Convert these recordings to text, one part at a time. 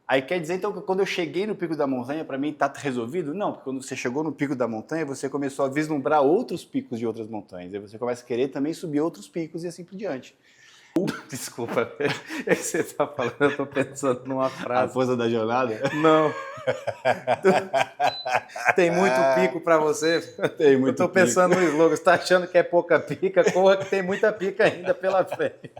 Aí quer dizer, então, que quando eu cheguei no pico da montanha, para mim tá resolvido? Não, porque quando você chegou no pico da montanha, você começou a vislumbrar outros picos de outras montanhas. Aí você começa a querer também subir outros picos e assim por diante. Desculpa, você tá falando, eu tô pensando numa A frase. força da jornada? Não. Tem muito pico pra você? Tem muito Eu tô pensando no slogan, você tá achando que é pouca pica? Corra que tem muita pica ainda pela frente.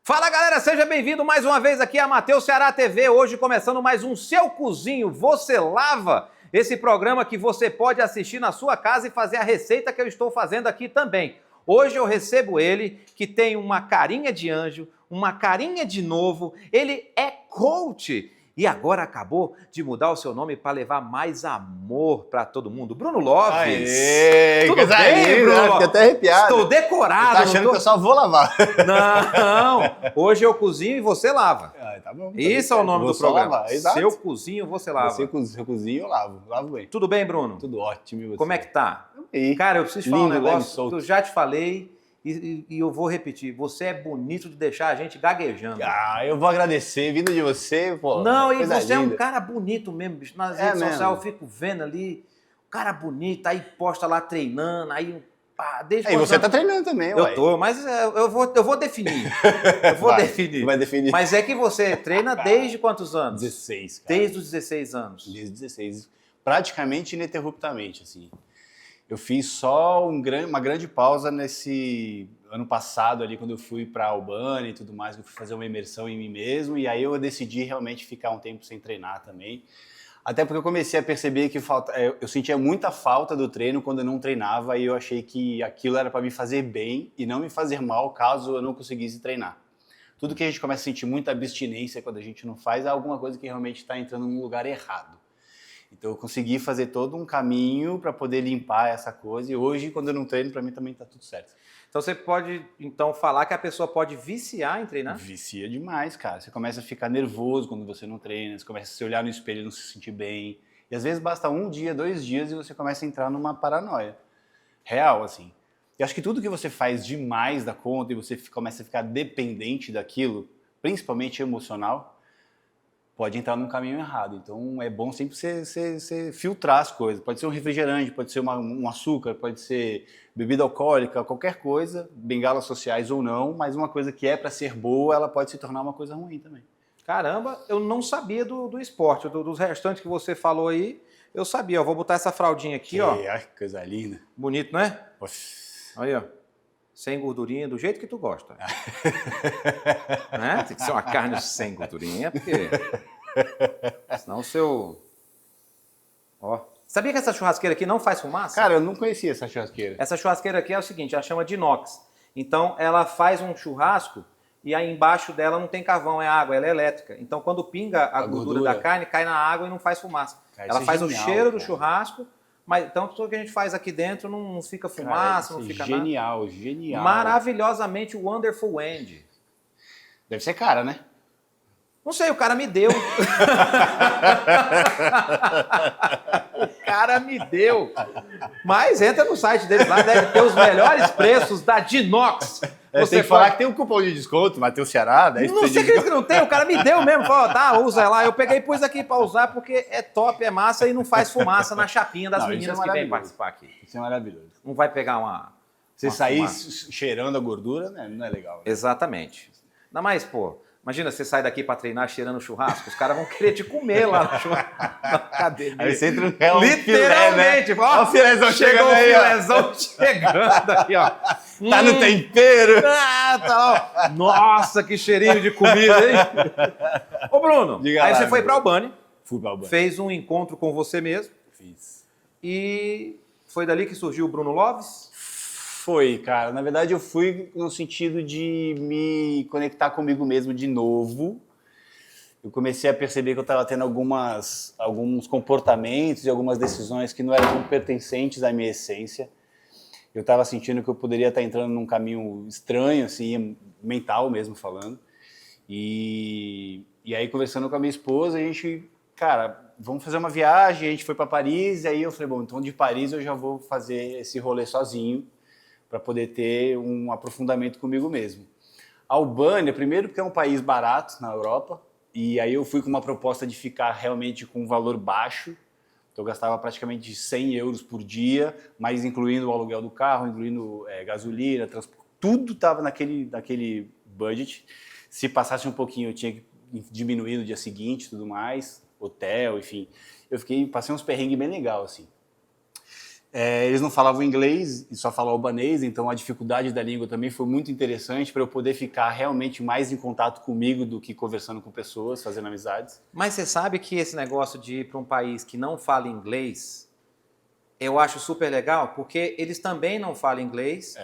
Fala galera, seja bem-vindo mais uma vez aqui a Matheus Ceará TV, hoje começando mais um Seu Cozinho, Você Lava, esse programa que você pode assistir na sua casa e fazer a receita que eu estou fazendo aqui também. Hoje eu recebo ele, que tem uma carinha de anjo, uma carinha de novo, ele é coach e agora acabou de mudar o seu nome para levar mais amor para todo mundo. Bruno Lopes! Aê, tudo bem, Bruno? Fiquei até arrepiado. Estou decorado. Tá achando que eu só vou lavar. Não, hoje eu cozinho e você lava. Tá bom. Esse é o nome do programa. Lavar, exato. Seu cozinho, você lava. Você cozinha, eu lavo. Lavo bem. Tudo bem, Bruno? Tudo ótimo. E você? Como é que tá? E Cara, eu preciso te falar um lindo, leve, negócio solto. que eu já te falei e eu vou repetir. Você é bonito de deixar a gente gaguejando. Ah, eu vou agradecer. Vindo de você, pô. Não, e coisa você é um linda. cara bonito mesmo, bicho. Nas É redes mesmo? sociais eu fico vendo ali, um cara bonito, aí posta lá treinando, aí pá, desde Aí quando você tá treinando também, Eu tô, mas eu vou definir. Eu vou definir. Vai definir. Mas é que você treina desde quantos anos? 16, cara. Desde os 16 anos. Desde 16. Praticamente ininterruptamente, assim. Eu fiz só uma grande pausa nesse ano passado ali, quando eu fui para Albânia e tudo mais, que eu fui fazer uma imersão em mim mesmo, e aí eu decidi realmente ficar um tempo sem treinar também. Até porque eu comecei a perceber que eu sentia muita falta do treino quando eu não treinava e eu achei que aquilo era para me fazer bem e não me fazer mal caso eu não conseguisse treinar. Tudo que a gente começa a sentir muita abstinência quando a gente não faz é alguma coisa que realmente está entrando num lugar errado. Então eu consegui fazer todo um caminho para poder limpar essa coisa e hoje, quando eu não treino, para mim também está tudo certo. Então você pode, então, falar que a pessoa pode viciar em treinar? Vicia demais, cara. Você começa a ficar nervoso quando você não treina, você começa a se olhar no espelho e não se sentir bem. E às vezes basta um dia, 2 dias e você começa a entrar numa paranoia. Real, assim. E acho que tudo que você faz demais da conta e você começa a ficar dependente daquilo, principalmente emocional, pode entrar num caminho errado. Então é bom sempre você filtrar as coisas. Pode ser um refrigerante, pode ser um açúcar, pode ser bebida alcoólica, qualquer coisa, bengalas sociais ou não, mas uma coisa que é para ser boa, ela pode se tornar uma coisa ruim também. Caramba, eu não sabia do esporte, dos restantes que você falou aí, eu sabia. Eu vou botar essa fraldinha aqui, ó. Ai, que coisa linda. Bonito, né? Nossa. Aí, ó. Sem gordurinha, do jeito que tu gosta. Né? Tem que ser uma carne sem gordurinha, porque senão o seu... Ó. Sabia que essa churrasqueira aqui não faz fumaça? Cara, eu não conhecia essa churrasqueira. Essa churrasqueira aqui é o seguinte, ela chama de inox. Então, ela faz um churrasco e aí embaixo dela não tem carvão, é água, ela é elétrica. Então, quando pinga a gordura da carne, cai na água e não faz fumaça. Cara, ela isso é faz genial, o cheiro do cara. churrasco, mas então tudo que a gente faz aqui dentro não fica fumaça, Cara, não isso fica é nada. genial, genial. Maravilhosamente Wonderful End. Deve ser cara, né? Não sei, o cara me deu. O cara me deu. Mas entra no site deles lá, deve ter os melhores preços da Dinox. Você tem que falar que tem um cupom de desconto, Matheus Ceará, 10% Não sei que não tem, o cara me deu mesmo. Falou, tá, usa lá. Eu peguei e pus aqui pra usar porque é top, é massa e não faz fumaça na chapinha das meninas que vêm participar aqui. Isso é maravilhoso. Não vai pegar uma... Você uma sair fumaça. cheirando a gordura, né? Não é legal. Né? Exatamente. Ainda mais, pô, imagina você sai daqui pra treinar cheirando churrasco, os caras vão querer te comer lá no churrasco. Cadê? Aí você entra no Literalmente. Filé, né? Ó, o filézão chegou chegando aí, o ó. filézão chegando aqui, ó. Tá no tempero. Ah, tá, ó. Nossa, que cheirinho de comida, hein? Ô, Bruno, Diga aí lá, você foi meu. pra Albânia, Fui pra Albânia. fez um encontro com você mesmo Fiz. e foi dali que surgiu o Bruno Loves? Foi, cara. Na verdade, eu fui no sentido de me conectar comigo mesmo de novo. Eu comecei a perceber que eu estava tendo alguns comportamentos e algumas decisões que não eram tão pertencentes à minha essência. Eu estava sentindo que eu poderia estar entrando num caminho estranho, assim, mental mesmo falando. E aí, conversando com a minha esposa, a gente cara, vamos fazer uma viagem, a gente foi para Paris, e aí eu falei, bom, então de Paris eu já vou fazer esse rolê sozinho, para poder ter um aprofundamento comigo mesmo. A Albânia, primeiro porque é um país barato na Europa, e aí eu fui com uma proposta de ficar realmente com um valor baixo, então eu gastava praticamente 100 euros por dia, mas incluindo o aluguel do carro, incluindo gasolina, transporte, tudo estava naquele budget. Se passasse um pouquinho eu tinha que diminuir no dia seguinte, tudo mais, hotel, enfim. Passei uns perrengues bem legal, assim. Eles não falavam inglês e só falavam albanês, então a dificuldade da língua também foi muito interessante para eu poder ficar realmente mais em contato comigo do que conversando com pessoas, fazendo amizades. Mas você sabe que esse negócio de ir para um país que não fala inglês, eu acho super legal, porque eles também não falam inglês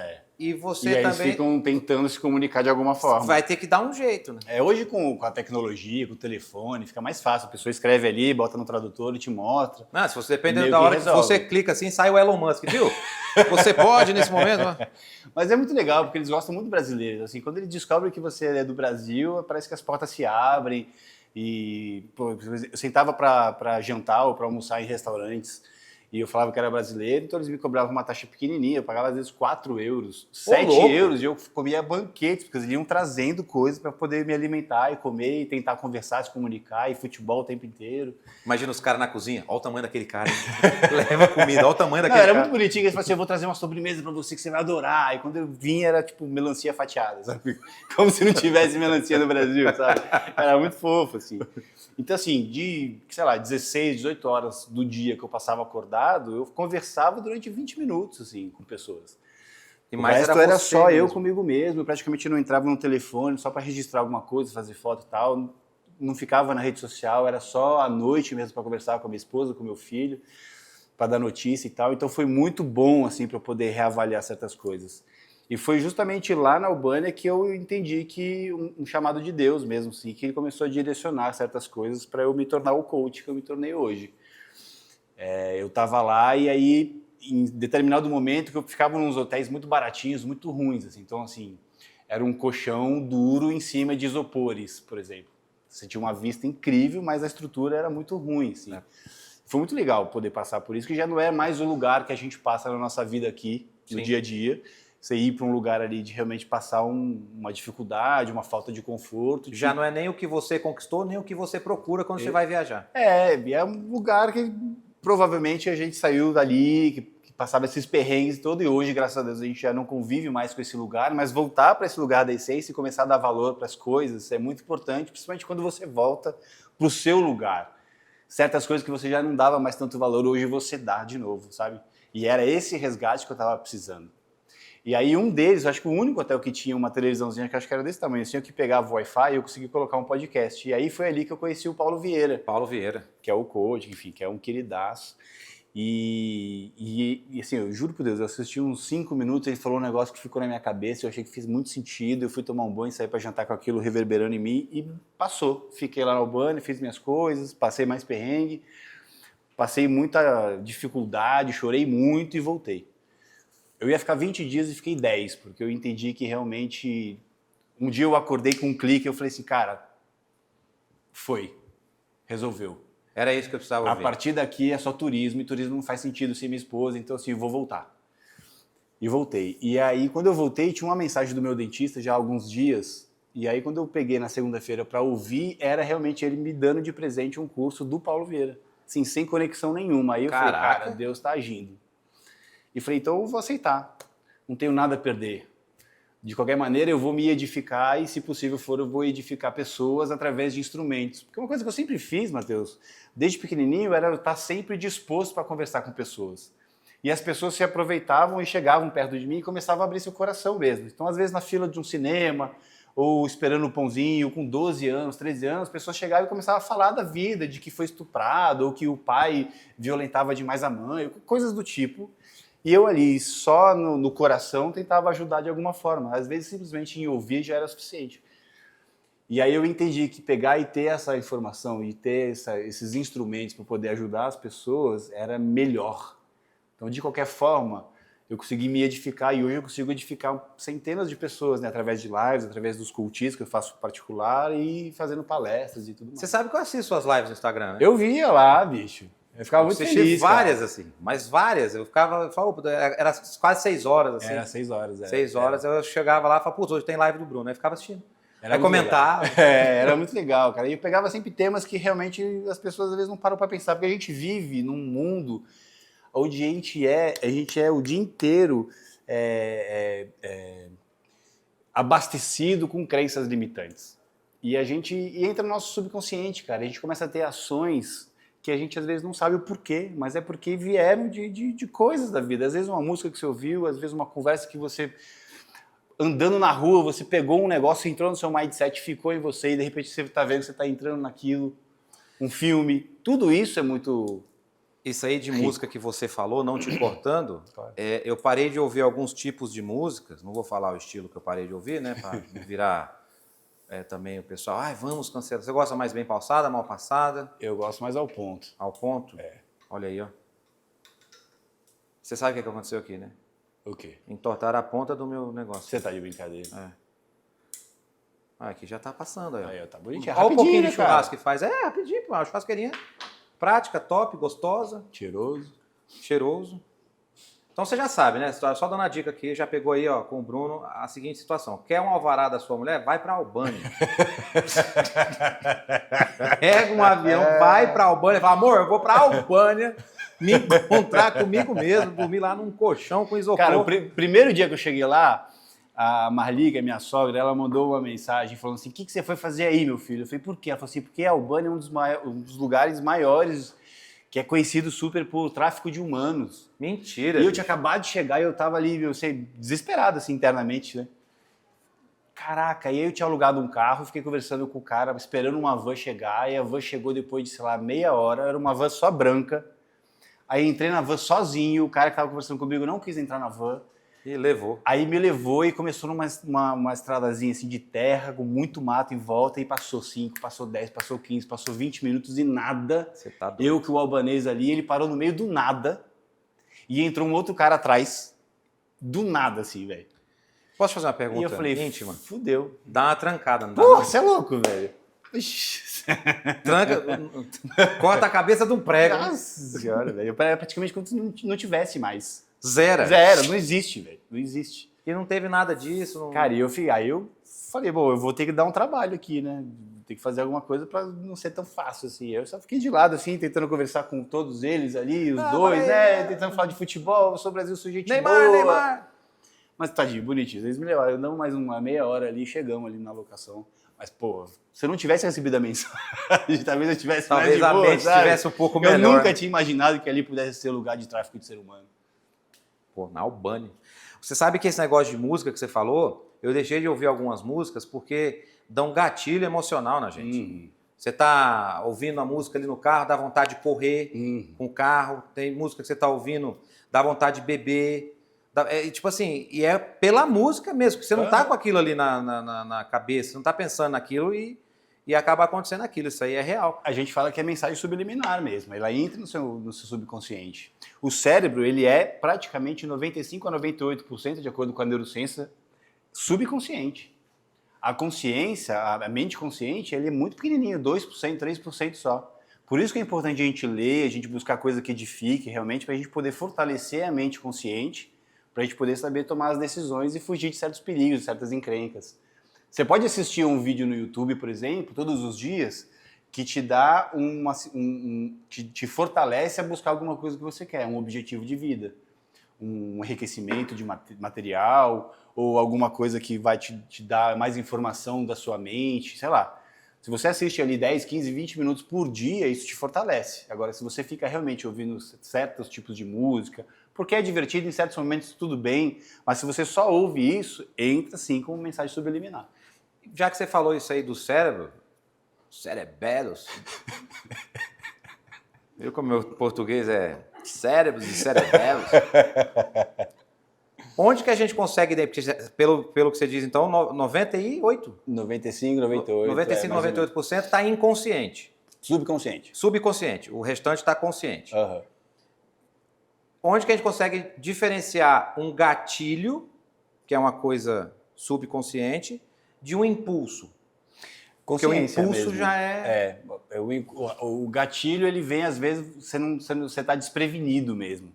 e você e aí também eles ficam tentando se comunicar de alguma forma. vai ter que dar um jeito, né? Hoje com a tecnologia, com o telefone, fica mais fácil. A pessoa escreve ali, bota no tradutor e te mostra. Não, se você dependendo da hora que você clica assim, sai o Elon Musk, viu? Você pode nesse momento? Mas é muito legal, porque eles gostam muito de brasileiros. Assim, quando eles descobrem que você é do Brasil, parece que as portas se abrem. E pô, eu sentava para jantar ou para almoçar em restaurantes e eu falava que era brasileiro, então eles me cobravam uma taxa pequenininha, eu pagava às vezes 4 euros, 7 euros, e eu comia banquetes, porque eles iam trazendo coisas para poder me alimentar e comer, e tentar conversar, se comunicar, e futebol o tempo inteiro. Imagina os caras na cozinha, olha o tamanho daquele cara, leva comida, olha o tamanho daquele cara. Era muito bonitinho, eles falavam assim, eu vou trazer uma sobremesa para você que você vai adorar, e quando eu vinha era tipo melancia fatiada, sabe? Como se não tivesse melancia no Brasil, sabe? Era muito fofo, assim. Então, assim, de, sei lá, 16, 18 horas do dia que eu passava acordado, eu conversava durante 20 minutos, assim, com pessoas. E o resto era só mesmo. Eu comigo mesmo, eu praticamente não entrava no telefone só para registrar alguma coisa, fazer foto e tal. Não ficava na rede social, era só à noite mesmo para conversar com a minha esposa, com o meu filho, para dar notícia e tal. Então foi muito bom, assim, para eu poder reavaliar certas coisas. E foi justamente lá na Albânia que eu entendi que um chamado de Deus mesmo, assim, que ele começou a direcionar certas coisas para eu me tornar o coach que eu me tornei hoje. Eu estava lá e aí, em determinado momento, que eu ficava nos hotéis muito baratinhos, muito ruins, assim. Então, assim, era um colchão duro em cima de isopores, por exemplo. Você tinha uma vista incrível, mas a estrutura era muito ruim, assim. Foi muito legal poder passar por isso, que já não é mais o lugar que a gente passa na nossa vida aqui, no dia a dia. Você ir para um lugar ali de realmente passar uma dificuldade, uma falta de conforto. Já não é nem o que você conquistou, nem o que você procura quando você vai viajar. É um lugar que provavelmente a gente saiu dali, que passava esses perrengues todo, e hoje, graças a Deus, a gente já não convive mais com esse lugar, mas voltar para esse lugar da essência e começar a dar valor para as coisas é muito importante, principalmente quando você volta para o seu lugar. Certas coisas que você já não dava mais tanto valor, hoje você dá de novo, sabe? E era esse resgate que eu estava precisando. E aí um deles, acho que o único hotel que tinha uma televisãozinha, que acho que era desse tamanho, assim, eu que pegava o Wi-Fi e eu consegui colocar um podcast. E aí foi ali que eu conheci o Paulo Vieira. Paulo Vieira. Que é o coach, enfim, que é um queridaço. E assim, eu juro por Deus, eu assisti uns 5 minutos, ele falou um negócio que ficou na minha cabeça, eu achei que fez muito sentido, eu fui tomar um banho, saí para jantar com aquilo reverberando em mim e passou. Fiquei lá no banho, fiz minhas coisas, passei mais perrengue, passei muita dificuldade, chorei muito e voltei. Eu ia ficar 20 dias e fiquei 10, porque eu entendi que realmente... Um dia eu acordei com um clique e eu falei assim, cara, resolveu. Era isso que eu precisava ouvir. A partir daqui é só turismo, e turismo não faz sentido sem minha esposa, então assim, eu vou voltar. E voltei. E aí, quando eu voltei, tinha uma mensagem do meu dentista já há alguns dias, e aí quando eu peguei na segunda-feira para ouvir, era realmente ele me dando de presente um curso do Paulo Vieira. Assim, sem conexão nenhuma. Aí eu falei, cara, Deus está agindo. E falei, então eu vou aceitar, não tenho nada a perder. De qualquer maneira, eu vou me edificar e, se possível for, eu vou edificar pessoas através de instrumentos. Porque uma coisa que eu sempre fiz, Matheus, desde pequenininho, era estar sempre disposto para conversar com pessoas. E as pessoas se aproveitavam e chegavam perto de mim e começavam a abrir seu coração mesmo. Então, às vezes, na fila de um cinema, ou esperando um pãozinho, com 12 anos, 13 anos, as pessoas chegavam e começavam a falar da vida, de que foi estuprado, ou que o pai violentava demais a mãe, coisas do tipo. E eu ali, só no coração, tentava ajudar de alguma forma. Às vezes, simplesmente em ouvir já era suficiente. E aí eu entendi que pegar e ter essa informação e ter esses instrumentos para poder ajudar as pessoas era melhor. Então, de qualquer forma, eu consegui me edificar e hoje eu consigo edificar centenas de pessoas, né? Através de lives, através dos cultis que eu faço particular e fazendo palestras e tudo mais. Você sabe que eu assisto suas lives no Instagram, né? Eu via lá, bicho. Eu ficava muito assisti feliz, várias, cara. assim, mas várias. Eu falava, era quase 6 horas, assim. Era 6 horas. 6 horas, eu chegava lá e falava, putz, hoje tem live do Bruno. Aí ficava assistindo. Era Aí muito comentava. legal. Era muito legal, cara. E eu pegava sempre temas que realmente as pessoas às vezes não param para pensar, porque a gente vive num mundo onde a gente é o dia inteiro abastecido com crenças limitantes. E a gente entra no nosso subconsciente, cara. A gente começa a ter ações que a gente às vezes não sabe o porquê, mas é porque vieram de coisas da vida. Às vezes uma música que você ouviu, às vezes uma conversa que você, andando na rua, você pegou um negócio, entrou no seu mindset, ficou em você e de repente você está vendo que você está entrando naquilo. Um filme, tudo isso é muito... Isso aí de música que você falou, não te cortando, Claro. eu parei de ouvir alguns tipos de músicas, não vou falar o estilo que eu parei de ouvir, né, para não virar também o pessoal, vamos cancelar. Você gosta mais bem passada, mal passada? Eu gosto mais ao ponto. Ao ponto? É. Olha aí, ó. Você sabe o que aconteceu aqui, né? O quê? Entortaram a ponta do meu negócio. Você tá de brincadeira. Aqui já tá passando aí, ó. Aí, ó, tá bonitinho. Olha o pouquinho de né, cara? churrasco que faz. Rapidinho, pô. Uma churrasqueirinha prática, top, gostosa, Cheiroso. cheiroso. Então você já sabe, né? Só dando a dica aqui, já pegou aí, ó, com o Bruno, a seguinte situação. Quer um alvará da sua mulher? Vai pra Albânia. Pega um avião, vai pra Albânia. Fala, amor, eu vou pra Albânia me encontrar comigo mesmo, dormir lá num colchão com isopor. Cara, o primeiro dia que eu cheguei lá, a Marli, que é minha sogra, ela mandou uma mensagem falando assim, o que você foi fazer aí, meu filho? Eu falei, por quê? Ela falou assim, porque a Albânia é um dos lugares maiores que é conhecido super por tráfico de humanos. Mentira. E eu tinha acabado de chegar e eu tava ali, eu sei, desesperado assim internamente, né? Caraca, e aí eu tinha alugado um carro, fiquei conversando com o cara, esperando uma van chegar, e a van chegou depois de, sei lá, meia hora, era uma van só branca. Aí entrei na van sozinho, o cara que tava conversando comigo não quis entrar na van. E levou. Aí me levou e começou numa estradazinha assim de terra, com muito mato em volta, e passou 5, passou 10, passou 15, passou 20 minutos e nada. Você tá doido. Eu que o albanês ali, ele parou no meio do nada e entrou um outro cara atrás, do nada assim, velho. Posso fazer uma pergunta E eu falei, íntima? fudeu. Dá uma trancada, não dá? Pô, não? você é louco, velho. Ixi. Tranca, corta a cabeça de um prego. Nossa senhora, velho. É praticamente como se não tivesse mais. Zero. Zero, não existe, velho. Não existe. E não teve nada disso. Não... Cara, aí eu falei, bom, eu vou ter que dar um trabalho aqui, né? Tem que fazer alguma coisa pra não ser tão fácil assim. Eu só fiquei de lado, assim, tentando conversar com todos eles ali, os dois, né? Tentando falar de futebol, eu sou Brasil, sou gente boa. Neymar. Mas tadinho, bonitinho. Eles me levaram, eu não mais uma meia hora ali, chegamos ali na locação. Mas, pô, se eu não tivesse recebido a mensagem, talvez eu tivesse mais de Talvez a boa, mente sabe? estivesse um pouco melhor. Eu nunca tinha imaginado que ali pudesse ser lugar de tráfico de ser humano. Pô, na Albânia. Você sabe que esse negócio de música que você falou, eu deixei de ouvir algumas músicas porque dão gatilho emocional na gente. Você tá ouvindo a música ali no carro, dá vontade de correr com o carro. Tem música que você tá ouvindo, dá vontade de beber. Tipo assim, e é pela música mesmo, que você não tá com aquilo ali na cabeça, você não tá pensando naquilo e acaba acontecendo aquilo. Isso aí é real. A gente fala que é mensagem subliminar mesmo, ela entra no seu subconsciente. O cérebro, ele é praticamente 95 a 98%, de acordo com a neurociência, subconsciente. A consciência, a mente consciente, ele é muito pequenininho, 2%, 3% só. Por isso que é importante a gente ler, a gente buscar coisa que edifique realmente, para a gente poder fortalecer a mente consciente, para a gente poder saber tomar as decisões e fugir de certos perigos, de certas encrencas. Você pode assistir um vídeo no YouTube, por exemplo, todos os dias, que te dá que te fortalece a buscar alguma coisa que você quer, um objetivo de vida, um enriquecimento de material, ou alguma coisa que vai te dar mais informação da sua mente, sei lá. Se você assiste ali 10, 15, 20 minutos por dia, isso te fortalece. Agora, se você fica realmente ouvindo certos tipos de música, porque é divertido, em certos momentos tudo bem, mas se você só ouve isso, entra sim como mensagem subliminar. Já que você falou isso aí do cérebro, cerebelos, viu como meu português é cérebros e cerebelos? Onde que a gente consegue, porque pelo que você diz, então, 98? 95, 98. 95, 98% está inconsciente. Subconsciente. Subconsciente. O restante está consciente. Uhum. onde que a gente consegue diferenciar um gatilho, que é uma coisa subconsciente, de um impulso? Porque o Consciência impulso mesmo. já é... O gatilho, ele vem, às vezes, você tá desprevenido mesmo.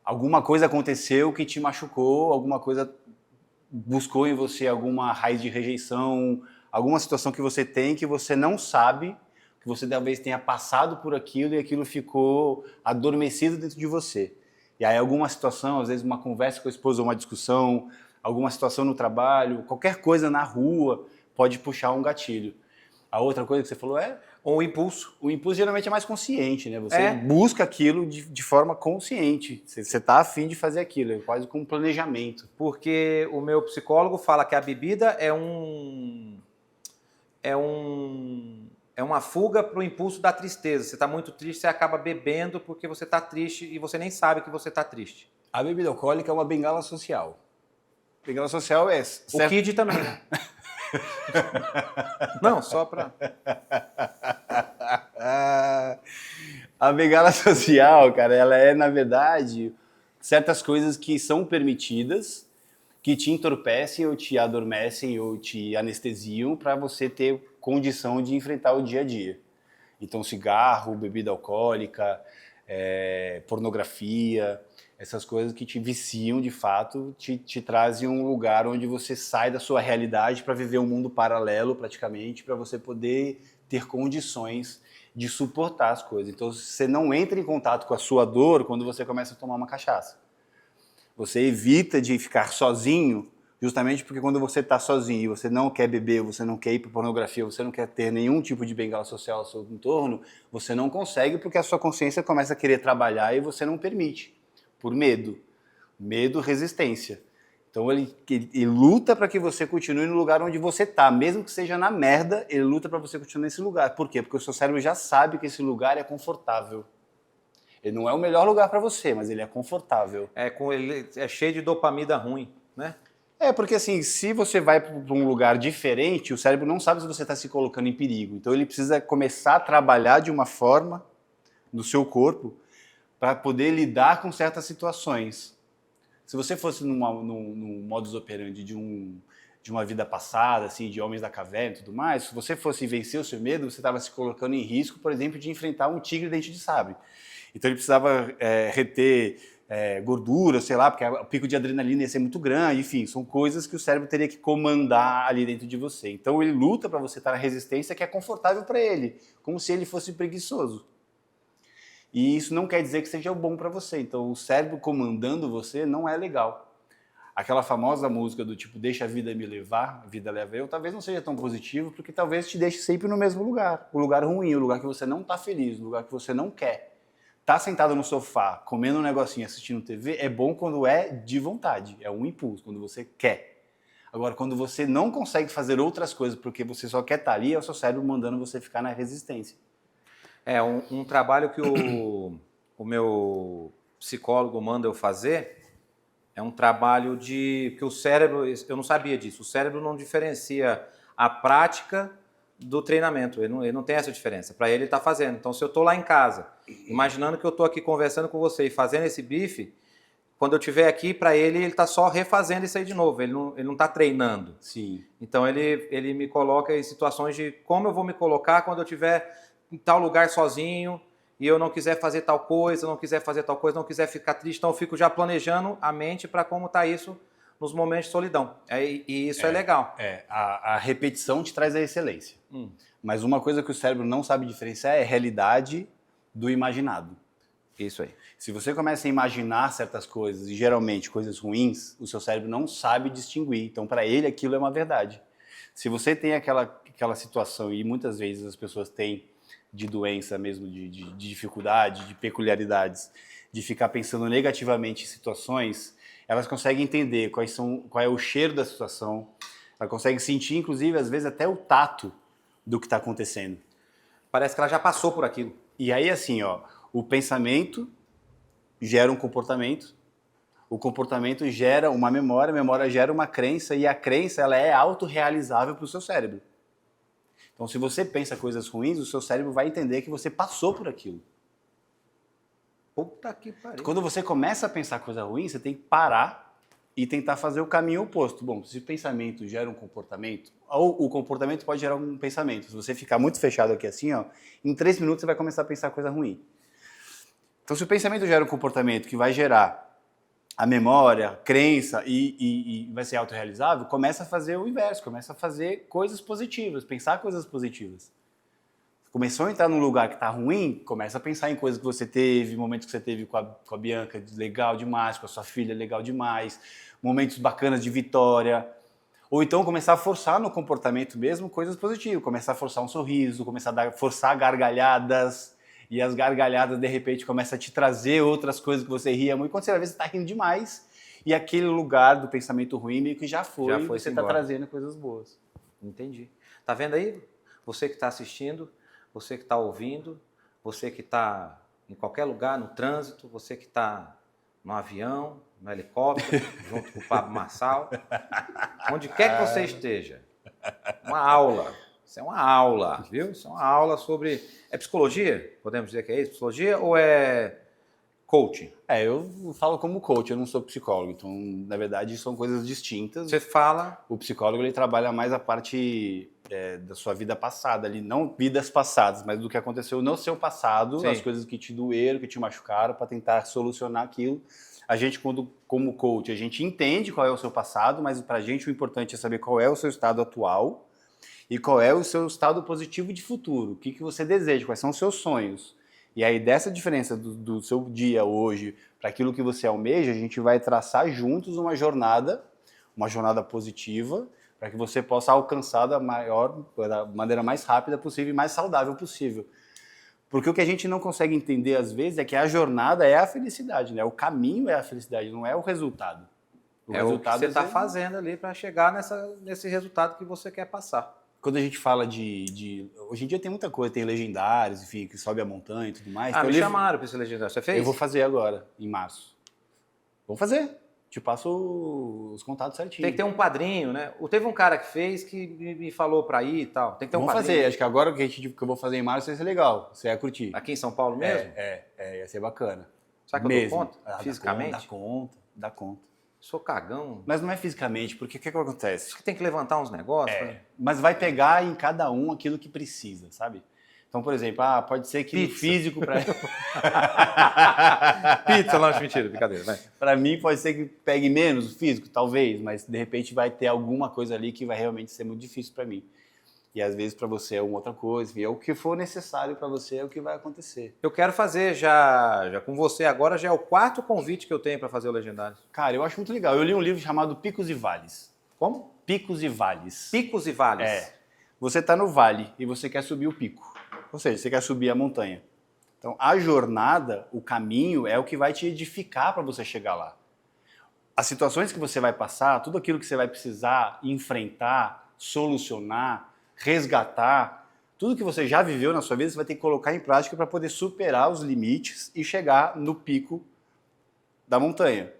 Alguma coisa aconteceu que te machucou, alguma coisa buscou em você alguma raiz de rejeição, alguma situação que você tem que você não sabe, que você talvez tenha passado por aquilo e aquilo ficou adormecido dentro de você. E aí alguma situação, às vezes uma conversa com a esposa, uma discussão, alguma situação no trabalho, qualquer coisa na rua pode puxar um gatilho. A outra coisa que você falou é... Ou o impulso. O impulso geralmente é mais consciente, né? Você busca aquilo de forma consciente. Você está afim de fazer aquilo, é quase com um planejamento. Porque o meu psicólogo fala que a bebida é uma fuga para o impulso da tristeza. Você está muito triste, você acaba bebendo porque você está triste e você nem sabe que você está triste. A bebida alcoólica é uma bengala social. Bengala social é... O Kid também, né? Não, só para... A bengala social, cara, ela é, na verdade, certas coisas que são permitidas, que te entorpecem ou te adormecem ou te anestesiam para você ter condição de enfrentar o dia a dia. Então, cigarro, bebida alcoólica, pornografia, essas coisas que te viciam de fato, te trazem um lugar onde você sai da sua realidade para viver um mundo paralelo praticamente, para você poder ter condições de suportar as coisas. Então você não entra em contato com a sua dor quando você começa a tomar uma cachaça. Você evita de ficar sozinho, justamente porque quando você está sozinho e você não quer beber, você não quer ir para pornografia, você não quer ter nenhum tipo de bengala social ao seu entorno, você não consegue porque a sua consciência começa a querer trabalhar e você não permite. Por medo. Medo, resistência. Então ele luta para que você continue no lugar onde você está, mesmo que seja na merda, ele luta para você continuar nesse lugar. Por quê? Porque o seu cérebro já sabe que esse lugar é confortável. Ele não é o melhor lugar para você, mas ele é confortável. Ele é cheio de dopamina ruim, né? Porque assim, se você vai para um lugar diferente, o cérebro não sabe se você está se colocando em perigo. Então ele precisa começar a trabalhar de uma forma no seu corpo para poder lidar com certas situações. Se você fosse num modus operandi de uma vida passada, assim, de homens da caverna e tudo mais, se você fosse vencer o seu medo, você estava se colocando em risco, por exemplo, de enfrentar um tigre dente de sabre. Então ele precisava reter gordura, sei lá, porque o pico de adrenalina ia ser muito grande, enfim, são coisas que o cérebro teria que comandar ali dentro de você. Então ele luta para você estar na resistência que é confortável para ele, como se ele fosse preguiçoso. E isso não quer dizer que seja bom para você. Então, o cérebro comandando você não é legal. Aquela famosa música do tipo, deixa a vida me levar, a vida leva eu, talvez não seja tão positivo, porque talvez te deixe sempre no mesmo lugar. O lugar ruim, o lugar que você não está feliz, o lugar que você não quer. Tá sentado no sofá, comendo um negocinho, assistindo TV, é bom quando é de vontade, é um impulso, quando você quer. Agora, quando você não consegue fazer outras coisas porque você só quer estar ali, é o seu cérebro mandando você ficar na resistência. Um trabalho que o meu psicólogo manda eu fazer é um trabalho que o cérebro, eu não sabia disso, o cérebro não diferencia a prática do treinamento, ele não tem essa diferença, para ele está fazendo. Então, se eu estou lá em casa, imaginando que eu estou aqui conversando com você e fazendo esse bife, quando eu estiver aqui, para ele está só refazendo isso aí de novo, ele não está treinando. Sim. Então, ele me coloca em situações de como eu vou me colocar quando eu estiver em tal lugar sozinho e eu não quiser fazer tal coisa, não quiser fazer tal coisa, não quiser ficar triste, então eu fico já planejando a mente para como está isso nos momentos de solidão. E isso é legal. A repetição te traz a excelência. Mas uma coisa que o cérebro não sabe diferenciar é a realidade do imaginado. Isso aí. Se você começa a imaginar certas coisas, e geralmente coisas ruins, o seu cérebro não sabe distinguir. Então, para ele, aquilo é uma verdade. Se você tem aquela situação, e muitas vezes as pessoas têm de doença mesmo, de dificuldade, de peculiaridades, de ficar pensando negativamente em situações, elas conseguem entender qual é o cheiro da situação, ela consegue sentir, inclusive, às vezes, até o tato do que está acontecendo. Parece que ela já passou por aquilo. E aí, assim, o pensamento gera um comportamento, o comportamento gera uma memória, a memória gera uma crença, e a crença ela é autorrealizável para o seu cérebro. Então, se você pensa coisas ruins, o seu cérebro vai entender que você passou por aquilo. Puta que pariu. Quando você começa a pensar coisa ruim, você tem que parar e tentar fazer o caminho oposto. Bom, se o pensamento gera um comportamento, ou o comportamento pode gerar um pensamento. Se você ficar muito fechado aqui assim, ó, em 3 minutos você vai começar a pensar coisa ruim. Então, se o pensamento gera um comportamento que vai gerar a memória, a crença e vai ser autorrealizável, começa a fazer o inverso, começa a fazer coisas positivas, pensar coisas positivas. Começou a entrar num lugar que está ruim, começa a pensar em coisas que você teve, momentos que você teve com a Bianca, legal demais, com a sua filha, legal demais, momentos bacanas de vitória. Ou então começar a forçar no comportamento mesmo coisas positivas, começar a forçar um sorriso, começar a forçar gargalhadas, e as gargalhadas de repente começam a te trazer outras coisas que você ria muito, quando você vai ver você está rindo demais, e aquele lugar do pensamento ruim meio que já foi e você está trazendo coisas boas. Entendi. Tá vendo aí? Você que está assistindo, você que está ouvindo, você que está em qualquer lugar, no trânsito, você que está no avião, no helicóptero, junto com o Pablo Marçal, onde quer que você esteja, uma aula. Isso é uma aula, viu? Isso é uma aula sobre... É psicologia? Podemos dizer que é isso? Psicologia ou é coaching? Eu falo como coach, eu não sou psicólogo, então, na verdade, são coisas distintas. Você fala... O psicólogo, ele trabalha mais a parte da sua vida passada, ali, não vidas passadas, mas do que aconteceu no seu passado, Sim. As coisas que te doeram, que te machucaram, para tentar solucionar aquilo. A gente, como coach, a gente entende qual é o seu passado, mas para a gente o importante é saber qual é o seu estado atual e qual é o seu estado positivo de futuro, o que você deseja, quais são os seus sonhos. E aí, dessa diferença do seu dia hoje para aquilo que você almeja, a gente vai traçar juntos uma jornada positiva, para que você possa alcançar da maneira mais rápida possível e mais saudável possível. Porque o que a gente não consegue entender, às vezes, é que a jornada é a felicidade, né? O caminho é a felicidade, não é o resultado. O resultado que você está fazendo ali para chegar nesse resultado que você quer passar. Quando a gente fala hoje em dia tem muita coisa, tem legendários, enfim, que sobe a montanha e tudo mais. Me chamaram para esse legendário, você fez? Eu vou fazer agora, em março. Vou fazer. Te passo os contatos certinho. Tem que ter um padrinho, né? Teve um cara que fez que me falou para ir e tal. Tem que ter um padrinho. Vamos fazer. Acho que agora que eu vou fazer em março vai ser legal. Você ia curtir. Aqui em São Paulo mesmo? Ia ser bacana. Será que eu dou conta? Fisicamente? Dá conta. Sou cagão. Mas não é fisicamente, porque o que acontece? Acho que tem que levantar uns negócios. Mas vai pegar em cada um aquilo que precisa, sabe? Então, por exemplo, pode ser que Pizza. No físico... Pizza, lanche, mentira, brincadeira. Vai. Para mim, pode ser que pegue menos o físico, talvez, mas de repente vai ter alguma coisa ali que vai realmente ser muito difícil para mim. E às vezes para você é uma outra coisa, enfim, é o que for necessário para você, é o que vai acontecer. Eu quero fazer já com você agora, já é o 4º convite que eu tenho para fazer o Legendário. Cara, eu acho muito legal. Eu li um livro chamado Picos e Vales. Como? Picos e Vales. Picos e Vales? Você está no vale e você quer subir o pico. Ou seja, você quer subir a montanha. Então, a jornada, o caminho, é o que vai te edificar para você chegar lá. As situações que você vai passar, tudo aquilo que você vai precisar enfrentar, solucionar, resgatar, tudo que você já viveu na sua vida, você vai ter que colocar em prática para poder superar os limites e chegar no pico da montanha.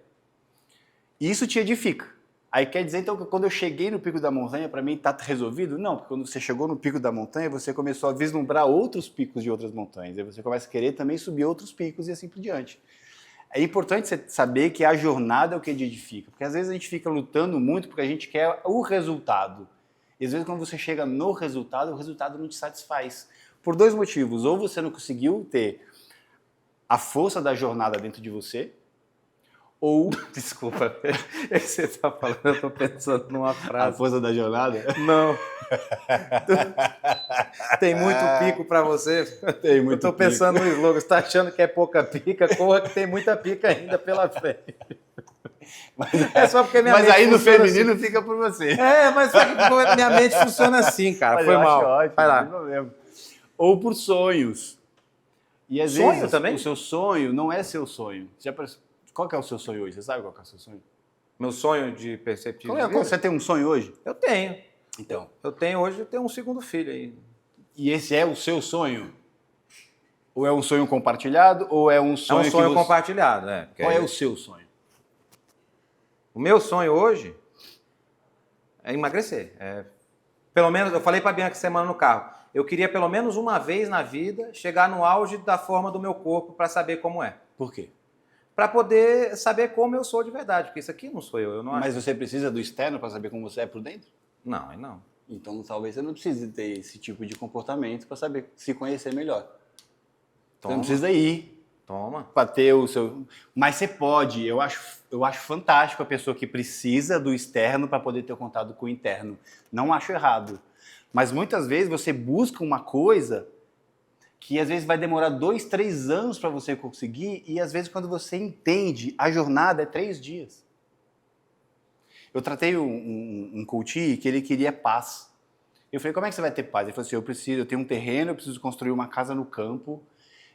E isso te edifica. Aí quer dizer, então, que quando eu cheguei no pico da montanha, para mim está resolvido? Não, porque quando você chegou no pico da montanha, você começou a vislumbrar outros picos de outras montanhas. Aí você começa a querer também subir outros picos e assim por diante. É importante você saber que a jornada é o que edifica. Porque às vezes a gente fica lutando muito porque a gente quer o resultado. E às vezes quando você chega no resultado, o resultado não te satisfaz. Por 2 motivos. Ou você não conseguiu ter a força da jornada dentro de você, ou... Desculpa, você está falando, eu estou pensando numa frase. A força da jornada? Não. Tem muito pico para você? Tem muito pico. Eu estou pensando no slogan, você está achando que é pouca pica? Corra que tem muita pica ainda pela frente. É só porque minha mente aí no feminino assim. Fica por você. Mas só que minha mente funciona assim, cara. Mas foi mal. Ótimo, vai lá. Não tem problema. Ou por sonhos. E às sonho vezes também? O seu sonho não é seu sonho. Qual que é o seu sonho hoje? Você sabe qual que é o seu sonho? Meu sonho de perceptivo. Você tem um sonho hoje? Eu tenho. Então. Eu tenho um 2º filho aí. E esse é o seu sonho? Ou é um sonho compartilhado? Ou é um sonho É um sonho compartilhado, né? Qual é o seu sonho? O meu sonho hoje é emagrecer. Pelo menos, eu falei para a Bianca semana no carro, eu queria pelo menos uma vez na vida chegar no auge da forma do meu corpo para saber como é. Por quê? Para poder saber como eu sou de verdade, porque isso aqui não sou eu não acho. Mas você precisa do externo para saber como você é por dentro? Não, não. Então talvez você não precise ter esse tipo de comportamento para saber se conhecer melhor. Você não precisa ir Toma. para ter o seu... Mas você pode, eu acho fantástico a pessoa que precisa do externo para poder ter contato com o interno. Não acho errado. Mas muitas vezes você busca uma coisa que às vezes vai demorar 2, 3 anos para você conseguir, e às vezes quando você entende, a jornada é 3 dias. Eu tratei um coach que ele queria paz. Eu falei, como é que você vai ter paz? Ele falou assim, eu tenho um terreno, eu preciso construir uma casa no campo,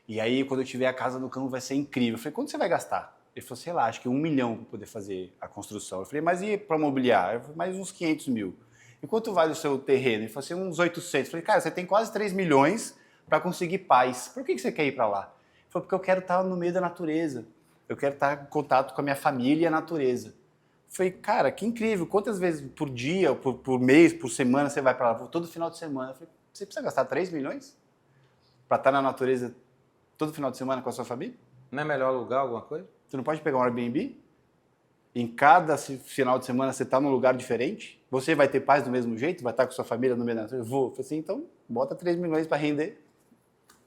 e aí quando eu tiver a casa no campo vai ser incrível. Eu falei, quanto você vai gastar? Ele falou, sei lá, acho que 1 milhão para poder fazer a construção. Eu falei, mas e para mobiliar? Eu falei, mais uns 500 mil. E quanto vale o seu terreno? Ele falou assim, uns 800. Eu falei, cara, você tem quase 3 milhões para conseguir paz. Por que você quer ir para lá? Ele falou, porque eu quero estar no meio da natureza. Eu quero estar em contato com a minha família e a natureza. Eu falei, cara, que incrível. Quantas vezes por dia, por mês, por semana você vai para lá? Todo final de semana. Eu falei, você precisa gastar 3 milhões para estar na natureza todo final de semana com a sua família? Não é melhor alugar alguma coisa? Você não pode pegar um Airbnb? Em cada final de semana você está num lugar diferente? Você vai ter paz do mesmo jeito? Vai estar com sua família no meio da natureza? Vou. Eu falei assim, então bota 3 milhões para render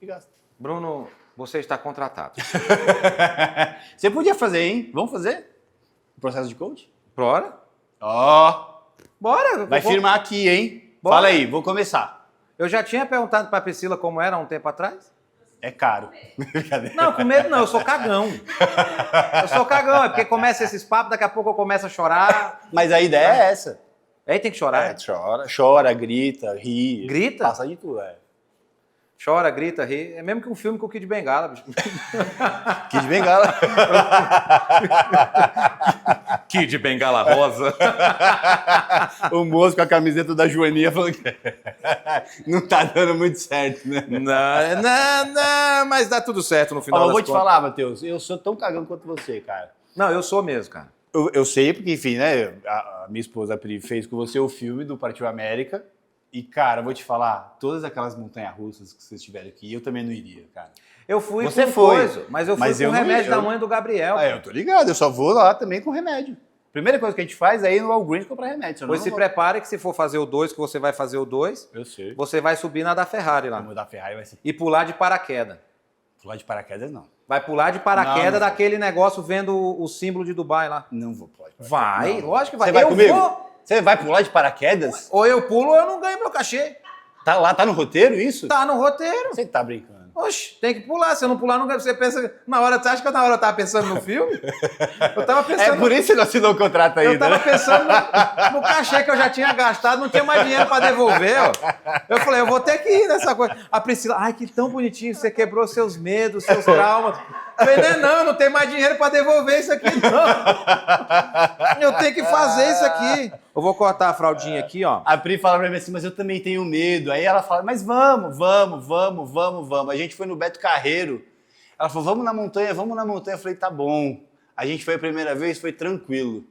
e gasta. Bruno, você está contratado. Você podia fazer, hein? Vamos fazer? O processo de coach? Bora? Ó! Bora! Vai firmar aqui, hein? Bora. Fala aí, vou começar. Eu já tinha perguntado para a Priscila como era há um tempo atrás. É caro. Não, com medo não, eu sou cagão. Eu sou cagão, é porque começa esses papos, daqui a pouco eu começo a chorar. Mas a ideia é essa. Aí tem que chorar. Chora, grita, ri. Grita? Passa de tudo, Chora, grita, ri. É mesmo que um filme com o Kid Bengala, bicho. Kid Bengala. Kid Bengala rosa. O moço com a camiseta da Joaninha falando que não tá dando muito certo, né? Não, mas dá tudo certo no final Eu das vou te contas. falar, Matheus, eu sou tão cagão quanto você, cara. Não, eu sou mesmo, cara. Eu sei, porque, enfim, né? A minha esposa, a Pri, fez com você o filme do Partiu América. E, cara, eu vou te falar, todas aquelas montanhas-russas que vocês tiveram aqui, eu também não iria, cara. Eu fui Você com foi, coisa, mas eu fui mas com eu o não remédio ia, da mãe do Gabriel. Eu tô ligado, eu só vou lá também com remédio. Primeira coisa que a gente faz é ir no Walgreens comprar remédio. Senão Pois eu se não vou. prepare que se for fazer o 2, que você vai fazer o 2, Eu sei. você vai subir na da Ferrari lá. Vamos da Ferrari, vai ser E pular de paraquedas. pular de paraquedas, não. Vai pular de paraquedas Não. daquele negócio vendo o símbolo de Dubai lá. Não vou pular de paraquedas. Vai, Não. lógico que vai. Você vai Eu comigo? vou. Você vai pular de paraquedas? Ou eu pulo ou eu não ganho meu cachê. Tá lá, tá no roteiro isso? Tá no roteiro. Você tá brincando. Oxe, tem que pular. Se eu não pular, não ganho. Você pensa. Na hora, você acha que na hora eu tava pensando no filme? Eu tava pensando. É por isso que você não assinou o contrato Eu ainda, tava né? pensando no cachê que eu já tinha gastado, não tinha mais dinheiro pra devolver, ó. Eu falei, eu vou ter que ir nessa coisa. A Priscila, ai, que tão bonitinho, você quebrou seus medos, seus traumas. Eu falei, não tem mais dinheiro pra devolver isso aqui, não. Eu tenho que fazer isso aqui. Eu vou cortar a fraldinha aqui, ó. A Pri fala pra mim assim, mas eu também tenho medo. Aí ela fala, mas vamos. A gente foi no Beto Carreiro. Ela falou, vamos na montanha. Eu falei, tá bom. A gente foi a primeira vez, foi tranquilo.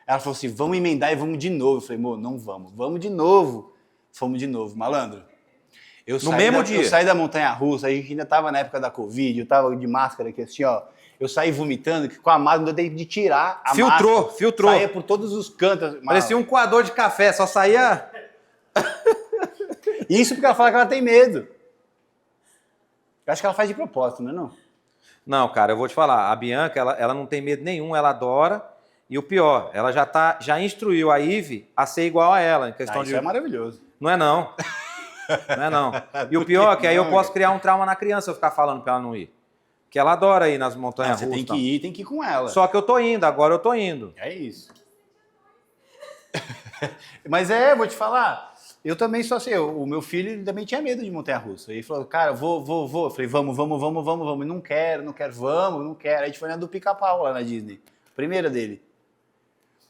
Ela falou assim, vamos emendar e vamos de novo. Eu falei, amor, não vamos. Vamos de novo. Fomos de novo. Malandro, eu saí da montanha-russa, a gente ainda tava na época da Covid, eu tava de máscara aqui assim, ó. Eu saí vomitando, que com a máscara eu dei de tirar a máscara. Filtrou. Saía por todos os cantos. Parecia um coador de café, só saía... Isso porque ela fala que ela tem medo. Eu acho que ela faz de propósito, não é não? Não, cara, eu vou te falar. A Bianca, ela não tem medo nenhum, ela adora. E o pior, ela já instruiu a Ive a ser igual a ela, em questão Isso é maravilhoso. Não é não. Não é não. E o pior é que aí eu posso criar um trauma na criança se eu ficar falando pra ela não ir. Porque ela adora ir nas montanhas Você russas. tem que ir com ela. Só que eu tô indo, agora eu tô indo. É isso. Mas vou te falar, eu também só sei, o meu filho também tinha medo de montanha-russa. Ele falou, cara, vou. Eu falei, vamos. Não quero, vamos, não quero. Aí a gente foi na do Pica-Pau lá na Disney, primeira dele.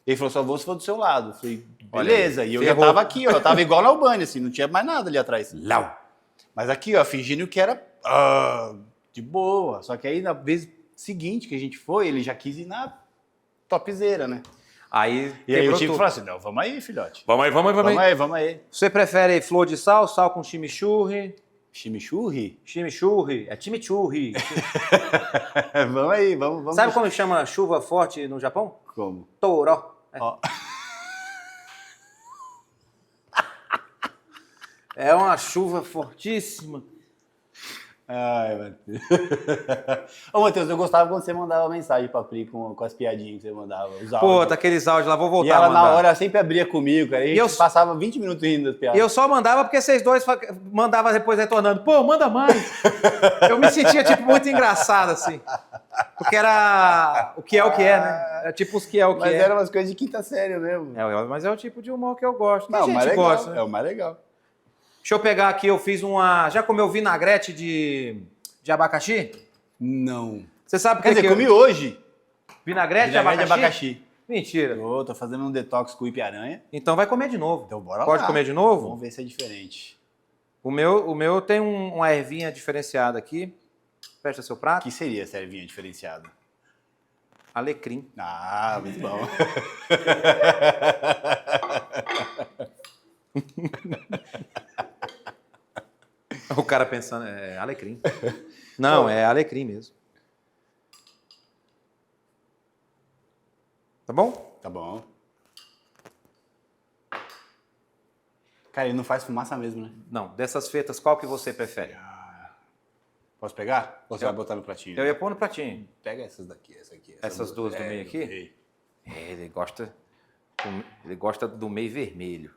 Ele falou, só vou se for do seu lado. Eu falei, beleza. Aí, e eu já tava aqui, ó, eu tava igual na Albânia, assim, não tinha mais nada ali atrás. Lau. Mas aqui, ó, fingindo que era de boa. Só que aí na vez seguinte que a gente foi, ele já quis ir na topzera, né? Aí E aí eu tive tudo. que falar assim, não, vamos aí, filhote. Vamos aí. Vamos aí. Você prefere flor de sal com chimichurri? Chimichurri? Chimichurri. É chimichurri. Vamos aí, vamos. Sabe como chama chuva forte no Japão? Como? Toró. Ó. É uma chuva fortíssima. Ai, Matheus. Ô, Matheus, eu gostava quando você mandava mensagem pra Pri com as piadinhas que você mandava. Os áudios. Pô, aqueles áudios lá, vou voltar e ela a mandar. na hora sempre abria comigo, cara. E a gente eu passava 20 minutos rindo das E piadas. eu só mandava porque vocês dois mandavam depois retornando. Pô, manda mais. Eu me sentia, tipo, muito engraçado, assim. Porque era o que é, né? É tipo os que é o que Mas é. eram umas coisas de quinta série mesmo. Mas é o tipo de humor que eu gosto. Não, A mais gente legal. gosta, né? É o mais legal. Deixa eu pegar aqui, eu fiz uma... Já comeu vinagrete de abacaxi? Não. Você sabe Quer por que dizer, comi hoje. Vinagrete de Vinagrete abacaxi? de abacaxi. Mentira. Tô fazendo um detox com Ipe-Aranha. Então vai comer de novo. Então bora lá. Pode comer de novo? Vamos ver se é diferente. O meu tem uma ervinha diferenciada aqui. Fecha seu O prato. que seria essa ervinha diferenciada? Alecrim. Ah, muito bom. O cara pensando, é alecrim. Não, é alecrim mesmo. Tá bom? Tá bom. Cara, ele não faz fumaça mesmo, né? Não, dessas feitas, qual que você prefere? Posso pegar? Ou você vai botar no pratinho? Eu ia pôr no pratinho. Pega essas daqui, essa aqui. Essas duas do meio aqui? Ele gosta do meio vermelho.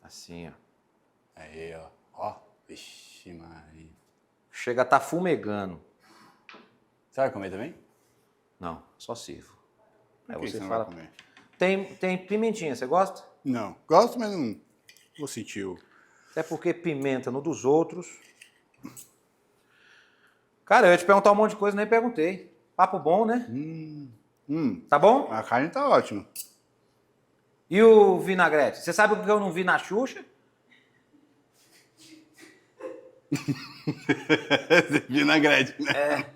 Assim, ó. Aí, ó. Ó. Vixe, Maria. Chega a estar fumegando. Você vai comer também? Não, só sirvo. Por Aí que você não fala. vai comer? Tem pimentinha, você gosta? Não. Gosto, mas não vou sentir o... Até porque pimenta no dos outros. Cara, eu ia te perguntar um monte de coisa, nem perguntei. Papo bom, né? Tá bom? A carne tá ótima. E o vinagrete? Você sabe o que eu não vi na Xuxa? Vinagrete. É.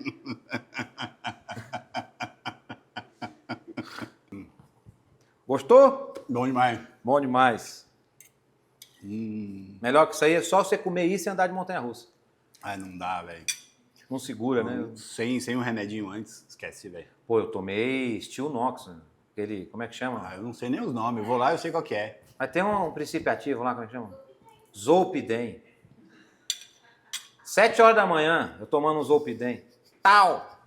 Gostou? Bom demais. Bom demais. Melhor que isso aí é só você comer isso e andar de montanha-russa. Ai, não dá, velho. Não segura, né? Sem um remedinho antes, esquece, velho. Pô, eu tomei Steel Nox, né? Aquele, como é que chama? Ah, eu não sei nem os nomes. Eu vou lá e eu sei qual que é. Mas tem um princípio ativo lá, como é que chama? Zolpidem. 7 horas da manhã, eu tomando um Zolpidem. Tal!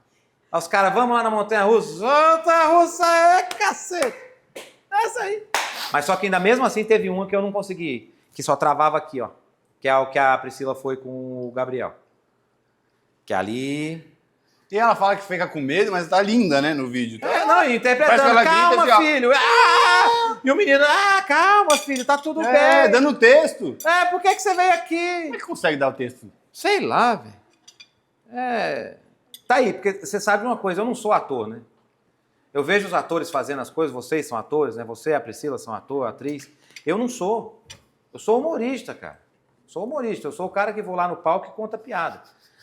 Aí os caras, vamos lá na montanha-russa. Montanha-russa é cacete! É isso aí. Mas só que ainda mesmo assim teve uma que eu não consegui ir, que só travava aqui, ó. Que é o que a Priscila foi com o Gabriel. Que ali... E ela fala que fica com medo, mas tá linda, né, no vídeo. É, não, e interpretando, Parece que ela calma, grita assim, ó. filho. Ah! E o menino, calma, filho, tá tudo bem. Dando texto. Por que você veio aqui? Como é que consegue dar o texto? Sei lá, velho. Tá aí, porque você sabe uma coisa, eu não sou ator, né? Eu vejo os atores fazendo as coisas, vocês são atores, né? Você e a Priscila são ator, atriz. Eu não sou. Eu sou humorista, cara. Sou humorista, eu sou o cara que vou lá no palco e conta piada.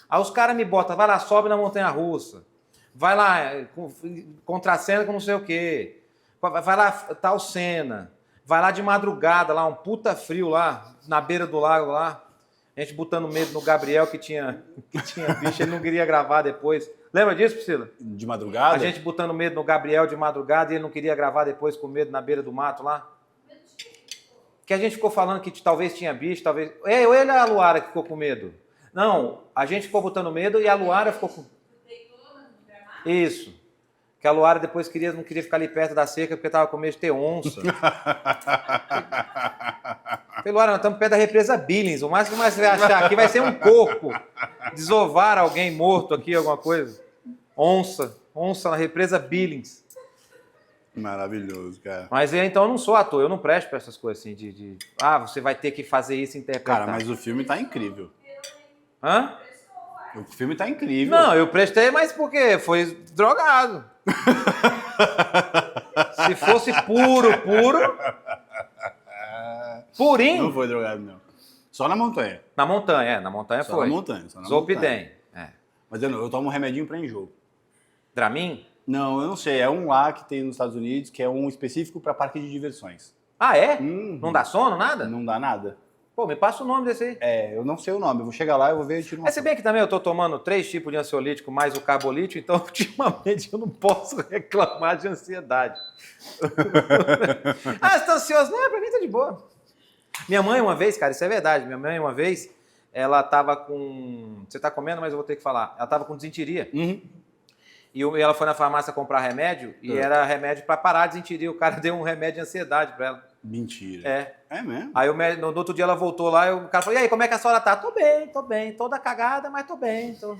Aí os caras me botam, vai lá, sobe na montanha-russa. Vai lá, contracena com não sei o quê. Vai lá, tal cena. Vai lá de madrugada, lá, um puta frio lá, na beira do lago lá. A gente botando medo no Gabriel que tinha bicho, ele não queria gravar depois. Lembra disso, Priscila? De madrugada? A gente botando medo no Gabriel de madrugada e ele não queria gravar depois com medo na beira do mato lá. Que a gente ficou falando que talvez tinha bicho, talvez... Ou ele a Luara que ficou com medo? Não, a gente ficou botando medo e a Luara ficou com... Isso. Que a Luara depois não queria ficar ali perto da cerca porque estava com medo de ter onça. Falei, Luara, nós estamos perto da represa Billings. O mais que você vai achar aqui vai ser um corpo. Desovar alguém morto aqui, alguma coisa. Onça na represa Billings. Maravilhoso, cara. Mas então eu não sou ator, eu não presto para essas coisas assim você vai ter que fazer isso e interpretar. Cara, mas o filme tá incrível. Hã? O filme tá incrível. Não, eu prestei, mas porque foi drogado. Se fosse purinho. Não foi drogado, não. Só na montanha. Na montanha Só foi. na montanha. Só na Zolpidem. montanha. Mas eu tomo um remedinho pra enjoo. Dramin? Não, eu não sei. É um lá que tem nos Estados Unidos, que é um específico pra parque de diversões. Ah, é? Uhum. Não dá sono, nada? Não dá nada. Pô, me passa o nome desse aí. Eu não sei o nome, eu vou chegar lá e vou ver e tiro uma Mas se bem que também eu tô tomando 3 tipos de ansiolítico mais o carbolítio, então ultimamente eu não posso reclamar de ansiedade. Você tá ansioso? Não, pra mim tá de boa. Minha mãe uma vez, cara, isso é verdade, minha mãe uma vez, ela tava com... Você tá comendo, mas eu vou ter que falar. Ela tava com desinteria. Uhum. E ela foi na farmácia comprar remédio e era remédio pra parar de desinteria. O cara deu um remédio de ansiedade pra ela. Mentira. É mesmo? Aí no outro dia ela voltou lá e o cara falou, e aí, como é que a senhora tá? Tô bem, toda cagada, mas tô bem, tô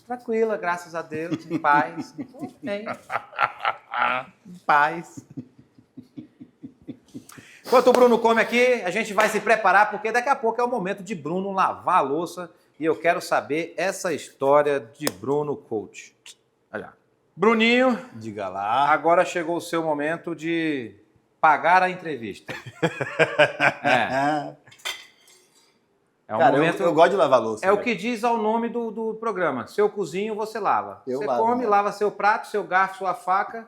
tranquila, graças a Deus, em paz. Tô bem. Em paz. Enquanto o Bruno come aqui, a gente vai se preparar, porque daqui a pouco é o momento de Bruno lavar a louça e eu quero saber essa história de Bruno Coach. Olha lá. Bruninho, diga lá. Agora chegou o seu momento de pagar a entrevista. É um Cara, momento... eu gosto de lavar louça. É o que diz ao nome do programa. Seu cozinho, você lava. Você lavo, come, lava seu prato, seu garfo, sua faca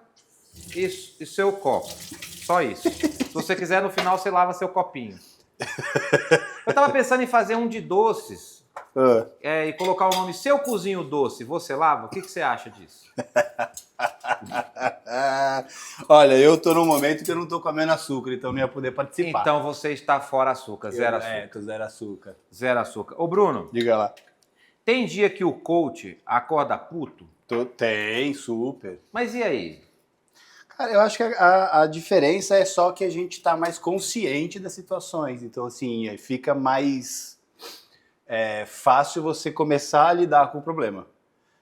e seu copo. Só isso. Se você quiser, no final, você lava seu copinho. Eu tava pensando em fazer um de doces e colocar o nome Seu Cozinho Doce. Você lava? O que você acha disso? Olha, eu tô num momento que eu não tô comendo açúcar, então não ia poder participar. Então você está fora açúcar, zero açúcar. Tô zero açúcar. Zero açúcar. Ô Bruno, diga lá. Tem dia que o coach acorda puto? Tem, super. Mas e aí? Cara, eu acho que a diferença é só que a gente tá mais consciente das situações. Então, assim, fica mais fácil você começar a lidar com o problema.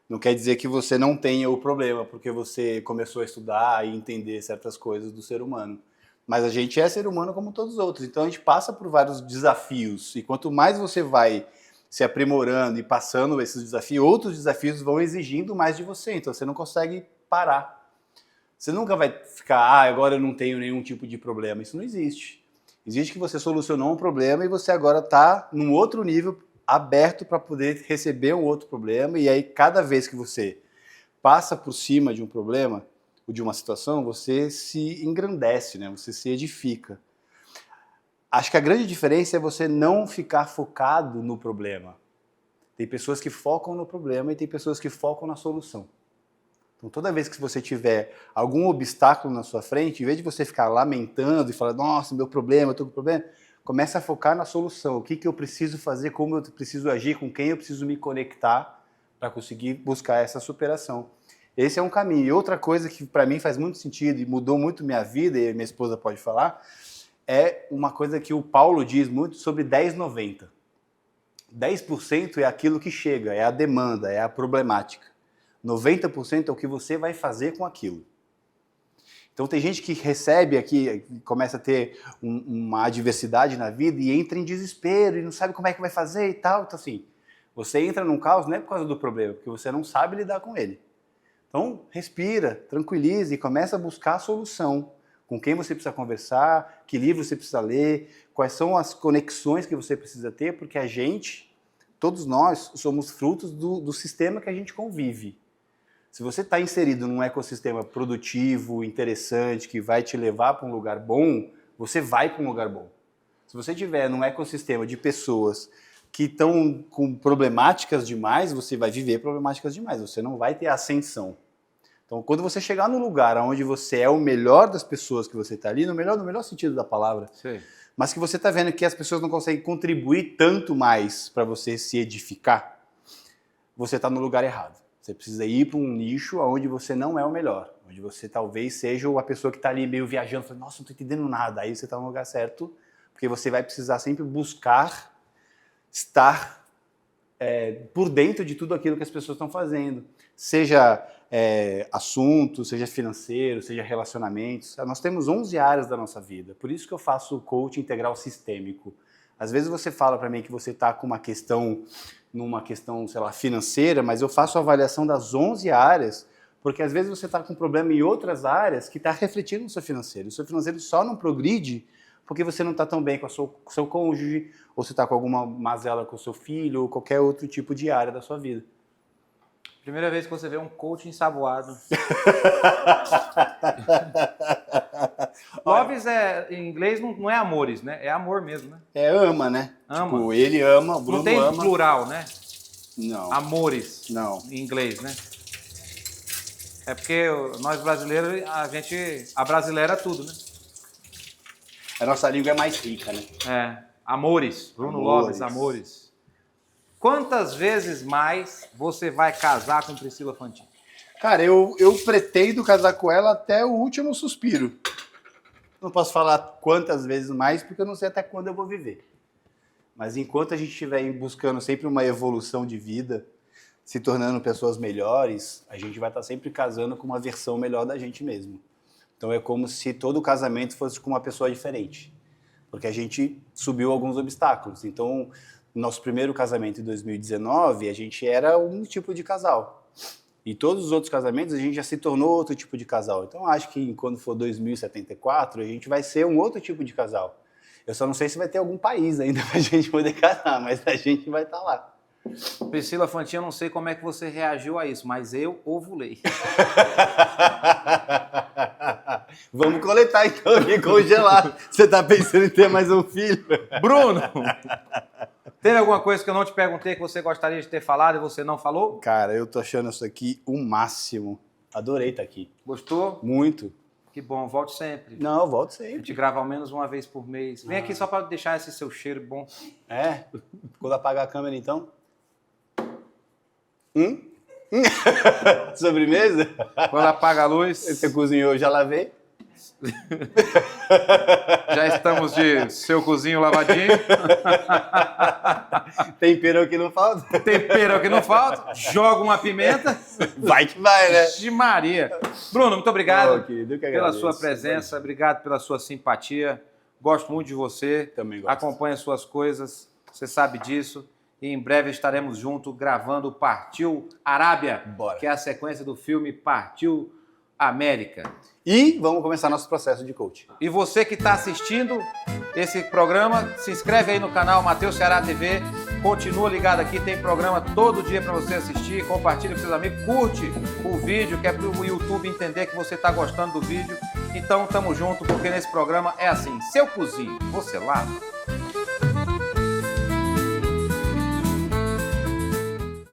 Não quer dizer que você não tenha o problema, porque você começou a estudar e entender certas coisas do ser humano. Mas a gente é ser humano como todos os outros. Então a gente passa por vários desafios. E quanto mais você vai se aprimorando e passando esses desafios, outros desafios vão exigindo mais de você. Então você não consegue parar. Você nunca vai ficar, agora eu não tenho nenhum tipo de problema. Isso não existe. Existe que você solucionou um problema e você agora está num outro nível aberto para poder receber um outro problema, e aí cada vez que você passa por cima de um problema ou de uma situação, você se engrandece, né? Você se edifica. Acho que a grande diferença é você não ficar focado no problema. Tem pessoas que focam no problema e tem pessoas que focam na solução. Então toda vez que você tiver algum obstáculo na sua frente, em vez de você ficar lamentando e falar, nossa, meu problema, eu tô com problema, começa a focar na solução. O que eu preciso fazer, como eu preciso agir, com quem eu preciso me conectar para conseguir buscar essa superação. Esse é um caminho. E outra coisa que para mim faz muito sentido e mudou muito minha vida, e minha esposa pode falar, é uma coisa que o Paulo diz muito sobre 10-90. 10% é aquilo que chega, é a demanda, é a problemática. 90% é o que você vai fazer com aquilo. Então tem gente que recebe aqui, começa a ter uma adversidade na vida e entra em desespero e não sabe como é que vai fazer e tal. Então assim, você entra num caos não é por causa do problema, porque você não sabe lidar com ele. Então respira, tranquilize e começa a buscar a solução. Com quem você precisa conversar, que livro você precisa ler, quais são as conexões que você precisa ter, porque a gente, todos nós, somos frutos do sistema que a gente convive. Se você está inserido num ecossistema produtivo, interessante, que vai te levar para um lugar bom, você vai para um lugar bom. Se você estiver num ecossistema de pessoas que estão com problemáticas demais, você vai viver problemáticas demais, você não vai ter ascensão. Então, quando você chegar num lugar onde você é o melhor das pessoas que você está ali, no melhor sentido da palavra, sim, mas que você está vendo que as pessoas não conseguem contribuir tanto mais para você se edificar, você está no lugar errado. Você precisa ir para um nicho onde você não é o melhor, onde você talvez seja a pessoa que está ali meio viajando, falando, nossa, não estou entendendo nada. Aí você está no lugar certo, porque você vai precisar sempre buscar estar por dentro de tudo aquilo que as pessoas estão fazendo. Seja assunto, seja financeiro, seja relacionamentos. Nós temos 11 áreas da nossa vida, por isso que eu faço o coaching integral sistêmico. Às vezes você fala para mim que você está com numa questão, sei lá, financeira, mas eu faço a avaliação das 11 áreas, porque às vezes você está com um problema em outras áreas que está refletindo no seu financeiro. O seu financeiro só não progride porque você não está tão bem com o seu cônjuge, ou você está com alguma mazela com o seu filho, ou qualquer outro tipo de área da sua vida. Primeira vez que você vê um coach ensaboado. Loves em inglês não é amores, né? É amor mesmo, né? É ama, né? Ama. Tipo, ele ama, o Bruno Não tem ama. plural, né? Não. Amores. Não. Em inglês, né? É porque nós brasileiros, a brasileira é tudo, né? A nossa língua é mais rica, né? É. Amores. Bruno Loves, amores. Quantas vezes mais você vai casar com Priscila Fantin? Cara, eu pretendo casar com ela até o último suspiro. Não posso falar quantas vezes mais, porque eu não sei até quando eu vou viver. Mas enquanto a gente estiver buscando sempre uma evolução de vida, se tornando pessoas melhores, a gente vai estar sempre casando com uma versão melhor da gente mesmo. Então é como se todo casamento fosse com uma pessoa diferente. Porque a gente subiu alguns obstáculos. Então, no nosso primeiro casamento em 2019, a gente era um tipo de casal. E todos os outros casamentos a gente já se tornou outro tipo de casal. Então acho que quando for 2074 a gente vai ser um outro tipo de casal. Eu só não sei se vai ter algum país ainda pra gente poder casar, mas a gente vai estar lá. Priscila Fantin, eu não sei como é que você reagiu a isso, mas eu ovulei. Vamos coletar então e congelar. Você tá pensando em ter mais um filho? Bruno! Teve alguma coisa que eu não te perguntei que você gostaria de ter falado e você não falou? Cara, eu tô achando isso aqui o máximo. Adorei estar aqui. Gostou? Muito. Que bom, volte sempre. Não, eu volto A sempre. gente grava ao menos uma vez por mês. Vem aqui só para deixar esse seu cheiro bom. É? Quando apagar a câmera, então? Sobremesa? Quando apaga a luz. Você cozinhou, já lavei. Já estamos de seu cozinho lavadinho. Tempero que não falta. Tempero que não falta. Joga uma pimenta. Vai que vai, né? De Maria. Bruno, muito obrigado Querido, eu que pela agradeço. sua presença. Obrigado pela sua simpatia. Gosto muito de você. Também gosto. Acompanha suas coisas. Você sabe disso. E em breve estaremos juntos gravando Partiu Arábia. Bora. Que é a sequência do filme Partiu América. E vamos começar nosso processo de coaching. E você que está assistindo esse programa, se inscreve aí no canal Matheus Ceará TV. Continua ligado aqui, tem programa todo dia para você assistir. Compartilha com seus amigos, curte o vídeo, que é para o YouTube entender que você está gostando do vídeo. Então, tamo junto, porque nesse programa é assim, seu cozinho, você lava.